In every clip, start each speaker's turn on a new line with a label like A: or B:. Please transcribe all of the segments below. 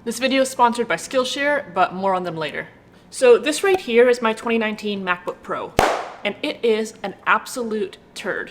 A: This video is sponsored by Skillshare, but more on them later. So this right here is my 2019 MacBook Pro, and it is an absolute turd.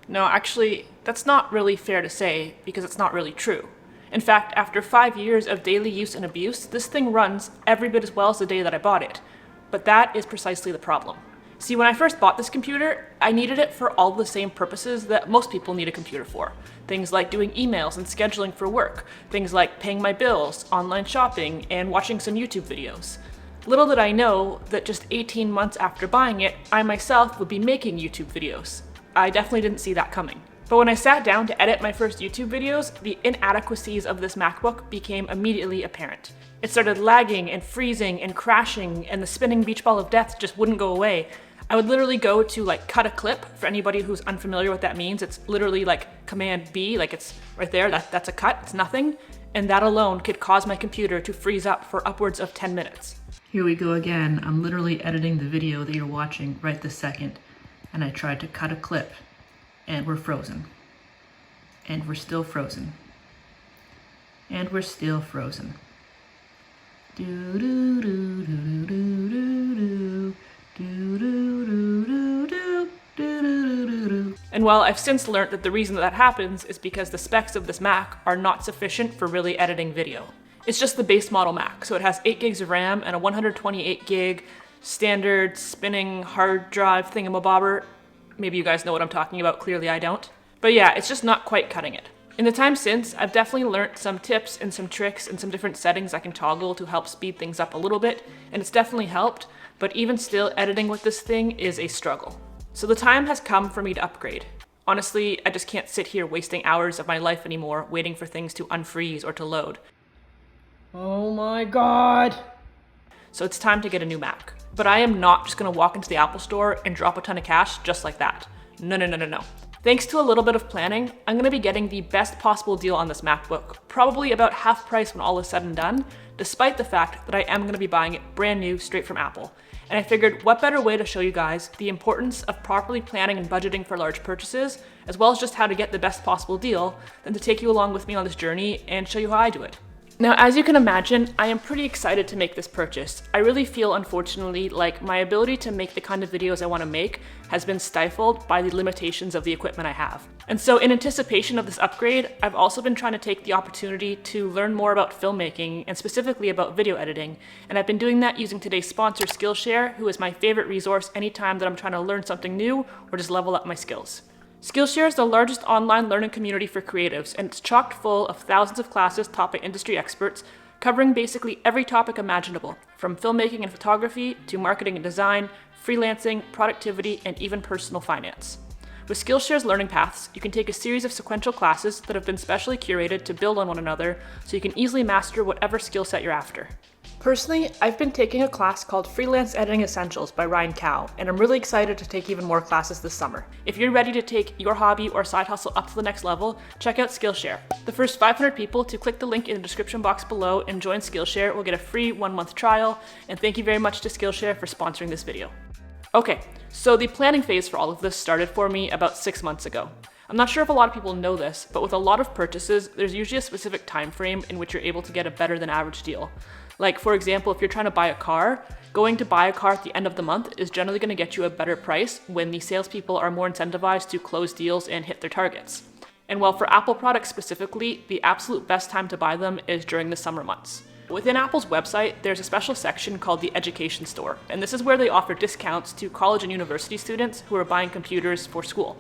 A: No, actually, that's not really fair to say because it's not really true. In fact, after 5 years of daily use and abuse, this thing runs every bit as well as the day that I bought it. But that is precisely the problem. See, when I first bought this computer, I needed it for all the same purposes that most people need a computer for. Things like doing emails and scheduling for work, things like paying my bills, online shopping, and watching some YouTube videos. Little did I know that just 18 months after buying it, I myself would be making YouTube videos. I definitely didn't see that coming. But when I sat down to edit my first YouTube videos, the inadequacies of this MacBook became immediately apparent. It started lagging and freezing and crashing, and the spinning beach ball of death just wouldn't go away. I would literally go to cut a clip. For anybody who's unfamiliar with what that means, it's literally Command B, it's right there, that's a cut, it's nothing. And that alone could cause my computer to freeze up for upwards of 10 minutes. Here we go again. I'm literally editing the video that you're watching right this second. And I tried to cut a clip, and we're frozen. And we're still frozen. And we're still frozen. Do do do do do do do. And while I've since learned that the reason that happens is because the specs of this Mac are not sufficient for really editing video. It's just the base model Mac, so it has 8 gigs of RAM and a 128 gig standard spinning hard drive thingamabobber. Maybe you guys know what I'm talking about, clearly I don't. But yeah, it's just not quite cutting it. In the time since, I've definitely learned some tips and some tricks and some different settings I can toggle to help speed things up a little bit, and it's definitely helped, but even still, editing with this thing is a struggle. So the time has come for me to upgrade. Honestly, I just can't sit here wasting hours of my life anymore waiting for things to unfreeze or to load. Oh my god! So it's time to get a new Mac. But I am not just gonna walk into the Apple store and drop a ton of cash just like that. No, no, no, no, no. Thanks to a little bit of planning, I'm gonna be getting the best possible deal on this MacBook, probably about half price when all is said and done, despite the fact that I am gonna be buying it brand new straight from Apple. And I figured what better way to show you guys the importance of properly planning and budgeting for large purchases, as well as just how to get the best possible deal, than to take you along with me on this journey and show you how I do it. Now, as you can imagine, I am pretty excited to make this purchase. I really feel, unfortunately, like my ability to make the kind of videos I want to make has been stifled by the limitations of the equipment I have. And so in anticipation of this upgrade, I've also been trying to take the opportunity to learn more about filmmaking and specifically about video editing. And I've been doing that using today's sponsor, Skillshare, who is my favorite resource anytime that I'm trying to learn something new or just level up my skills. Skillshare is the largest online learning community for creatives, and it's chock full of thousands of classes taught by industry experts, covering basically every topic imaginable, from filmmaking and photography to marketing and design, freelancing, productivity, and even personal finance. With Skillshare's learning paths, you can take a series of sequential classes that have been specially curated to build on one another so you can easily master whatever skill set you're after. Personally, I've been taking a class called Freelance Editing Essentials by Ryan Cow, and I'm really excited to take even more classes this summer. If you're ready to take your hobby or side hustle up to the next level, check out Skillshare. The first 500 people to click the link in the description box below and join Skillshare will get a free 1-month trial, and thank you very much to Skillshare for sponsoring this video. Okay, so the planning phase for all of this started for me about 6 months ago. I'm not sure if a lot of people know this, but with a lot of purchases, there's usually a specific time frame in which you're able to get a better than average deal. Like, for example, if you're trying to buy a car, going to buy a car at the end of the month is generally going to get you a better price when the salespeople are more incentivized to close deals and hit their targets. And while for Apple products specifically, the absolute best time to buy them is during the summer months. Within Apple's website, there's a special section called the Education Store, and this is where they offer discounts to college and university students who are buying computers for school.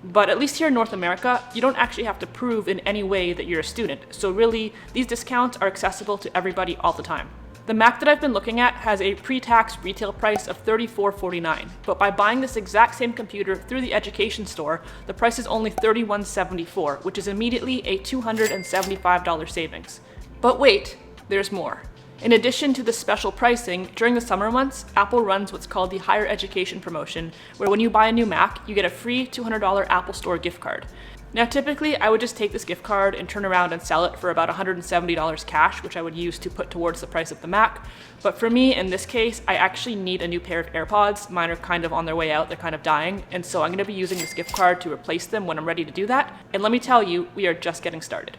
A: But at least here in North America, you don't actually have to prove in any way that you're a student, so really, these discounts are accessible to everybody all the time. The Mac that I've been looking at has a pre-tax retail price of $34.49, but by buying this exact same computer through the Education Store, the price is only $31.74, which is immediately a $275 savings. But wait, there's more. In addition to the special pricing, during the summer months, Apple runs what's called the Higher Education Promotion, where when you buy a new Mac, you get a free $200 Apple Store gift card. Now typically, I would just take this gift card and turn around and sell it for about $170 cash, which I would use to put towards the price of the Mac. But for me, in this case, I actually need a new pair of AirPods. Mine are kind of on their way out, they're kind of dying, and so I'm gonna be using this gift card to replace them when I'm ready to do that. And let me tell you, we are just getting started.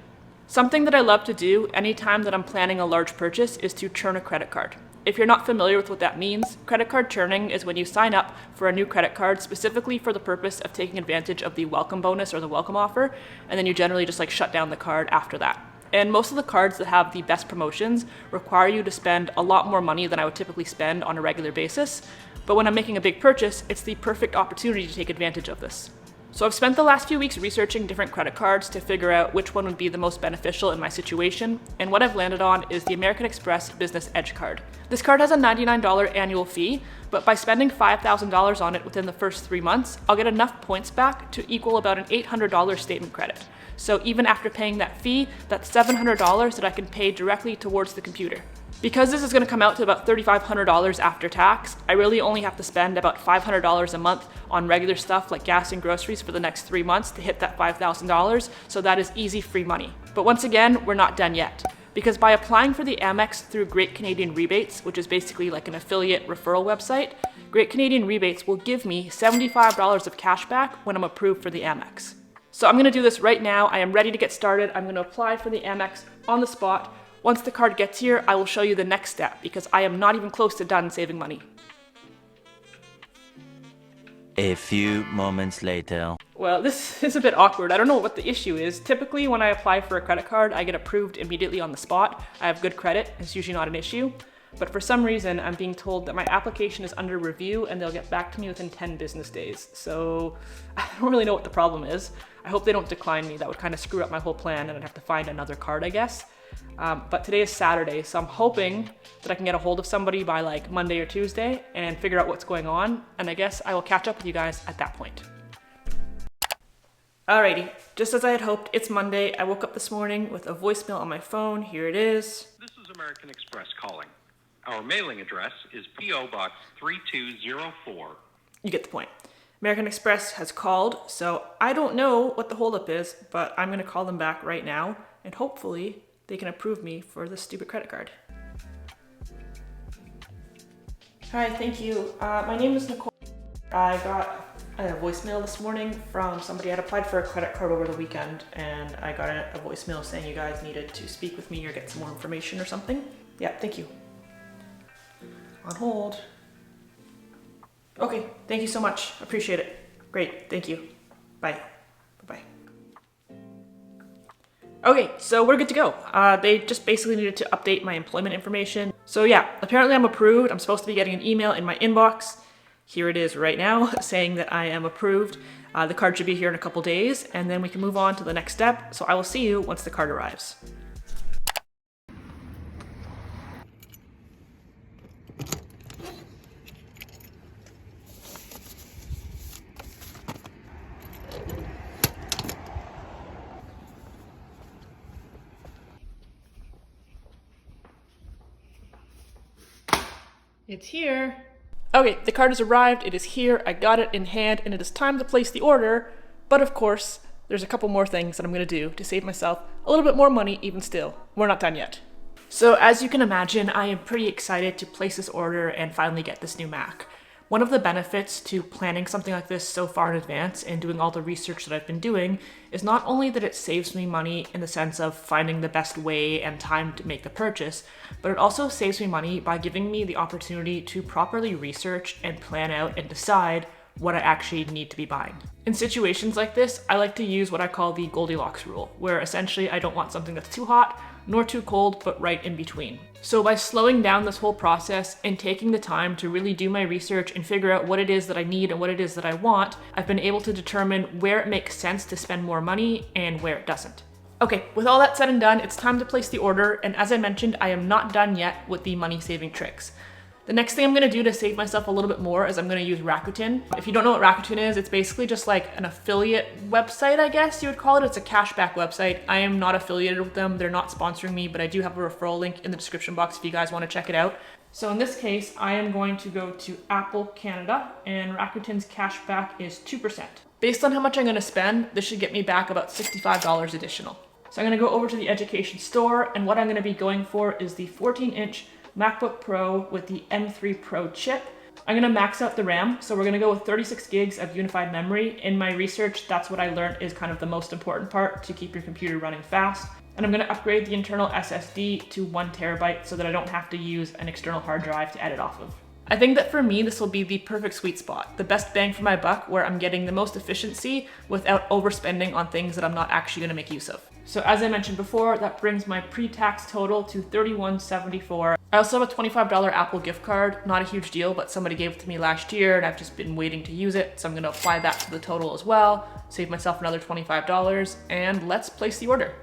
A: Something that I love to do anytime that I'm planning a large purchase is to churn a credit card. If you're not familiar with what that means, credit card churning is when you sign up for a new credit card specifically for the purpose of taking advantage of the welcome bonus or the welcome offer, and then you generally just like shut down the card after that. And most of the cards that have the best promotions require you to spend a lot more money than I would typically spend on a regular basis, but when I'm making a big purchase, it's the perfect opportunity to take advantage of this. So I've spent the last few weeks researching different credit cards to figure out which one would be the most beneficial in my situation, and what I've landed on is the American Express Business Edge card. This card has a $99 annual fee, but by spending $5,000 on it within the first 3 months, I'll get enough points back to equal about an $800 statement credit. So even after paying that fee, that's $700 that I can pay directly towards the computer. Because this is going to come out to about $3,500 after tax, I really only have to spend about $500 a month on regular stuff like gas and groceries for the next 3 months to hit that $5,000, so that is easy free money. But once again, we're not done yet. Because by applying for the Amex through Great Canadian Rebates, which is basically like an affiliate referral website, Great Canadian Rebates will give me $75 of cash back when I'm approved for the Amex. So I'm going to do this right now. I am ready to get started. I'm going to apply for the Amex on the spot. Once the card gets here, I will show you the next step because I am not even close to done saving money.
B: A few moments later.
A: Well, this is a bit awkward. I don't know what the issue is. Typically, when I apply for a credit card, I get approved immediately on the spot. I have good credit. It's usually not an issue. But for some reason, I'm being told that my application is under review and they'll get back to me within 10 business days. So I don't really know what the problem is. I hope they don't decline me. That would kind of screw up my whole plan and I'd have to find another card, I guess. But today is Saturday, so I'm hoping that I can get a hold of somebody by like Monday or Tuesday and figure out what's going on. And I guess I will catch up with you guys at that point. Alrighty, just as I had hoped, it's Monday. I woke up this morning with a voicemail on my phone. Here it is.
C: This is American Express calling. Our mailing address is P.O. Box 3204.
A: You get the point. American Express has called, so I don't know what the holdup is, but I'm going to call them back right now, and hopefully they can approve me for this stupid credit card. Hi, thank you. My name is Nicole. I got a voicemail this morning from somebody. I had applied for a credit card over the weekend, and I got a voicemail saying you guys needed to speak with me or get some more information or something. Yeah, thank you. On hold. Okay, thank you so much. Appreciate it. Great, thank you. Bye. Bye-bye. Okay, so we're good to go. They just basically needed to update my employment information. So yeah, apparently I'm approved. I'm supposed to be getting an email in my inbox. Here it is right now saying that I am approved. The card should be here in a couple days, and then we can move on to the next step. So I will see you once the card arrives. It's here. Okay, the card has arrived, it is here, I got it in hand, and it is time to place the order. But of course, there's a couple more things that I'm gonna do to save myself a little bit more money even still. We're not done yet. So as you can imagine, I am pretty excited to place this order and finally get this new Mac. One of the benefits to planning something like this so far in advance and doing all the research that I've been doing is not only that it saves me money in the sense of finding the best way and time to make the purchase, but it also saves me money by giving me the opportunity to properly research and plan out and decide what I actually need to be buying. In situations like this, I like to use what I call the Goldilocks rule, where essentially I don't want something that's too hot nor too cold, but right in between. So by slowing down this whole process and taking the time to really do my research and figure out what it is that I need and what it is that I want, I've been able to determine where it makes sense to spend more money and where it doesn't. Okay, with all that said and done, it's time to place the order, and as I mentioned, I am not done yet with the money-saving tricks. The next thing I'm gonna do to save myself a little bit more is I'm gonna use Rakuten. If you don't know what Rakuten is, it's basically just like an affiliate website, I guess you would call it. It's a cashback website. I am not affiliated with them. They're not sponsoring me, but I do have a referral link in the description box if you guys wanna check it out. So in this case, I am going to go to Apple Canada, and Rakuten's cashback is 2%. Based on how much I'm gonna spend, this should get me back about $65 additional. So I'm gonna go over to the education store, and what I'm gonna be going for is the 14-inch MacBook Pro with the M3 Pro chip. I'm gonna max out the RAM, so we're gonna go with 36 gigs of unified memory. In my research, that's what I learned is kind of the most important part to keep your computer running fast. And I'm gonna upgrade the internal SSD to 1 terabyte so that I don't have to use an external hard drive to edit off of. I think that for me, this will be the perfect sweet spot, the best bang for my buck, where I'm getting the most efficiency without overspending on things that I'm not actually gonna make use of. So as I mentioned before, that brings my pre-tax total to $31.74. I also have a $25 Apple gift card, not a huge deal, but somebody gave it to me last year and I've just been waiting to use it. So I'm gonna apply that to the total as well, save myself another $25, and let's place the order.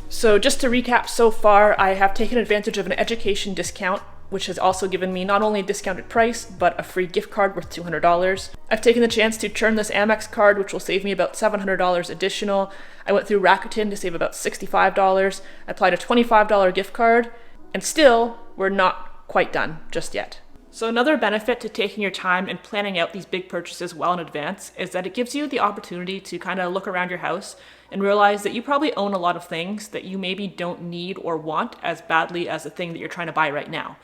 A: So just to recap so far, I have taken advantage of an education discount, which has also given me not only a discounted price, but a free gift card worth $200. I've taken the chance to churn this Amex card, which will save me about $700 additional. I went through Rakuten to save about $65. I applied a $25 gift card, and still, we're not quite done just yet. So another benefit to taking your time and planning out these big purchases well in advance is that it gives you the opportunity to kind of look around your house and realize that you probably own a lot of things that you maybe don't need or want as badly as the thing that you're trying to buy right now.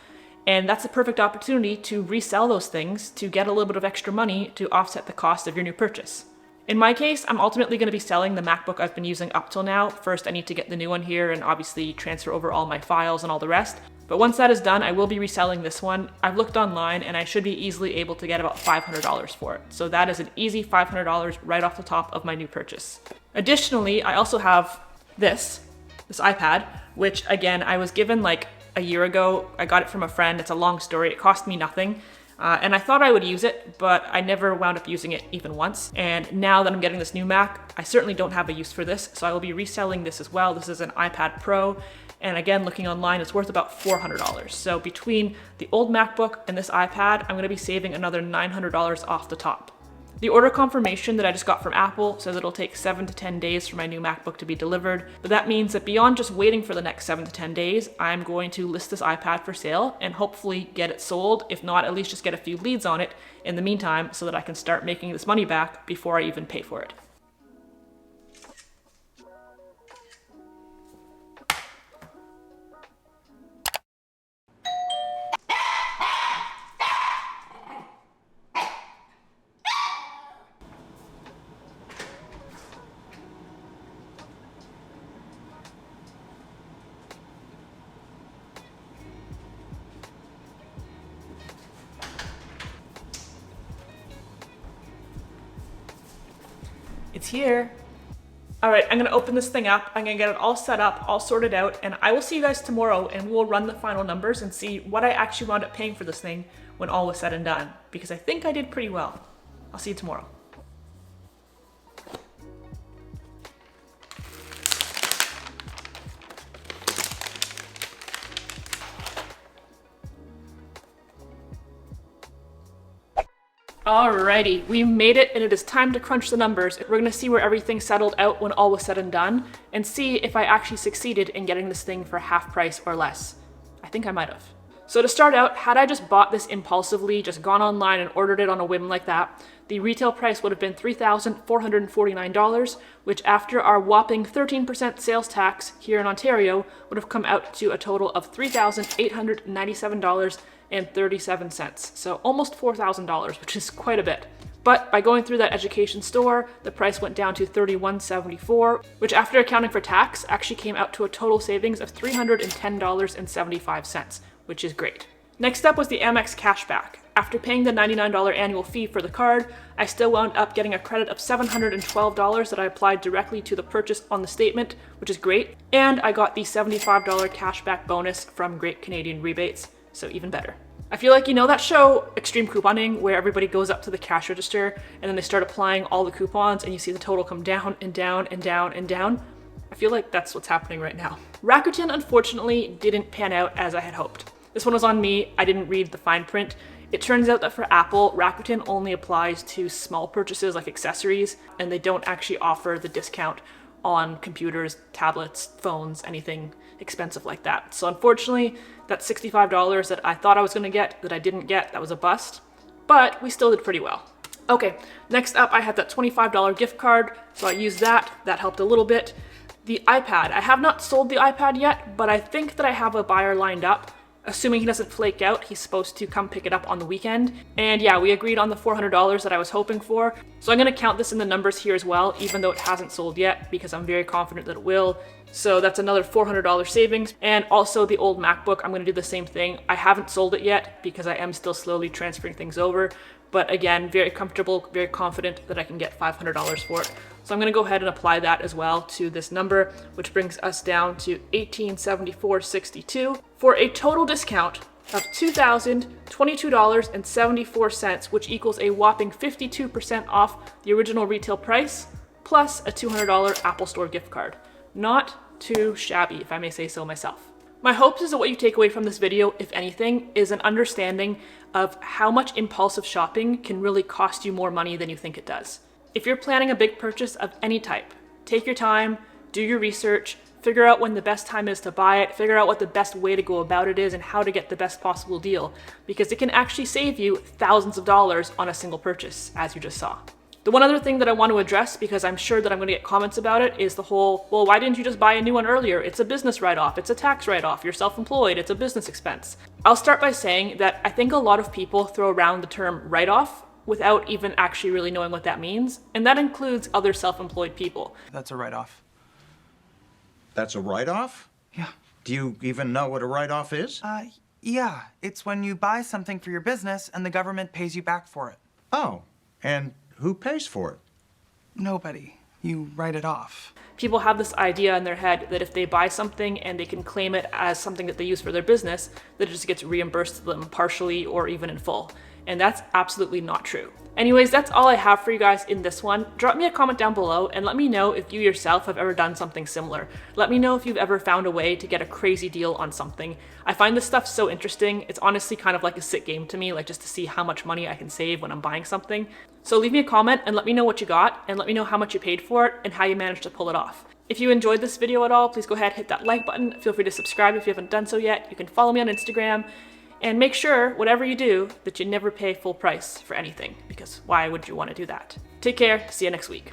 A: And that's a perfect opportunity to resell those things to get a little bit of extra money to offset the cost of your new purchase. In my case, I'm ultimately going to be selling the MacBook I've been using up till now. First, I need to get the new one here and obviously transfer over all my files and all the rest. But once that is done, I will be reselling this one. I've looked online and I should be easily able to get about $500 for it. So that is an easy $500 right off the top of my new purchase. Additionally, I also have this iPad, which again, I was given like a year ago. I got it from a friend. It's a long story. It cost me nothing. And I thought I would use it, but I never wound up using it even once. And now that I'm getting this new Mac, I certainly don't have a use for this. So I will be reselling this as well. This is an iPad Pro. And again, looking online, it's worth about $400. So between the old MacBook and this iPad, I'm gonna be saving another $900 off the top. The order confirmation that I just got from Apple says it'll take 7 to 10 days for my new MacBook to be delivered, but that means that beyond just waiting for the next 7 to 10 days, I'm going to list this iPad for sale and hopefully get it sold, if not at least just get a few leads on it in the meantime so that I can start making this money back before I even pay for it. It's here. All right, I'm gonna open this thing up. I'm gonna get it all set up, all sorted out, and I will see you guys tomorrow and we'll run the final numbers and see what I actually wound up paying for this thing when all was said and done, because I think I did pretty well. I'll see you tomorrow. Alrighty, we made it and it is time to crunch the numbers. We're gonna see where everything settled out when all was said and done and see if I actually succeeded in getting this thing for half price or less. I think I might have. So to start out, had I just bought this impulsively, just gone online and ordered it on a whim like that, the retail price would have been $3,449, which after our whopping 13% sales tax here in Ontario would have come out to a total of $3,897.37. So almost $4,000, which is quite a bit. But by going through that education store, the price went down to $31.74, which after accounting for tax actually came out to a total savings of $310.75, which is great. Next up was the Amex cashback. After paying the $99 annual fee for the card, I still wound up getting a credit of $712 that I applied directly to the purchase on the statement, which is great. And I got the $75 cashback bonus from Great Canadian Rebates, so even better. I feel like you know that show, Extreme Couponing, where everybody goes up to the cash register and then they start applying all the coupons and you see the total come down and down and down and down? I feel like that's what's happening right now. Rakuten unfortunately didn't pan out as I had hoped. This one was on me, I didn't read the fine print. It turns out that for Apple, Rakuten only applies to small purchases like accessories, and they don't actually offer the discount on computers, tablets, phones, anything expensive like that. So unfortunately, that $65 that I thought I was gonna get, that I didn't get, that was a bust, but we still did pretty well. Okay, next up I had that $25 gift card, so I used that helped a little bit. The iPad, I have not sold the iPad yet, but I think that I have a buyer lined up, Assuming he doesn't flake out, he's supposed to come pick it up on the weekend. And yeah, we agreed on the $400 that I was hoping for. So I'm gonna count this in the numbers here as well, even though it hasn't sold yet, because I'm very confident that it will. So that's another $400 savings. And also the old MacBook, I'm gonna do the same thing. I haven't sold it yet because I am still slowly transferring things over. But again, very comfortable, very confident that I can get $500 for it. So I'm gonna go ahead and apply that as well to this number, which brings us down to $1,874.62 for a total discount of $2,022.74, which equals a whopping 52% off the original retail price, plus a $200 Apple Store gift card. Not too shabby, if I may say so myself. My hopes is that what you take away from this video, if anything, is an understanding of how much impulsive shopping can really cost you more money than you think it does. If you're planning a big purchase of any type, take your time, do your research, figure out when the best time is to buy it, figure out what the best way to go about it is and how to get the best possible deal, because it can actually save you thousands of dollars on a single purchase, as you just saw. The one other thing that I want to address, because I'm sure that I'm going to get comments about it, is the whole, well, why didn't you just buy a new one earlier? It's a business write-off, it's a tax write-off, you're self-employed, it's a business expense. I'll start by saying that I think a lot of people throw around the term write-off without even actually really knowing what that means, and that includes other self-employed people.
D: That's a write-off.
E: That's a write-off?
D: Yeah.
E: Do you even know what a write-off is?
D: Yeah. It's when you buy something for your business and the government pays you back for it.
E: Oh, and who pays for it?
D: Nobody. You write it off.
A: People have this idea in their head that if they buy something and they can claim it as something that they use for their business, that it just gets reimbursed to them partially or even in full. And that's absolutely not true. Anyways, that's all I have for you guys in this one. Drop me a comment down below and let me know if you yourself have ever done something similar. Let me know if you've ever found a way to get a crazy deal on something. I find this stuff so interesting. It's honestly kind of like a sick game to me, like just to see how much money I can save when I'm buying something. So leave me a comment and let me know what you got and let me know how much you paid for it and how you managed to pull it off. If you enjoyed this video at all, please go ahead, hit that like button. Feel free to subscribe if you haven't done so yet. You can follow me on Instagram. And make sure, whatever you do, that you never pay full price for anything, because why would you want to do that? Take care, see you next week.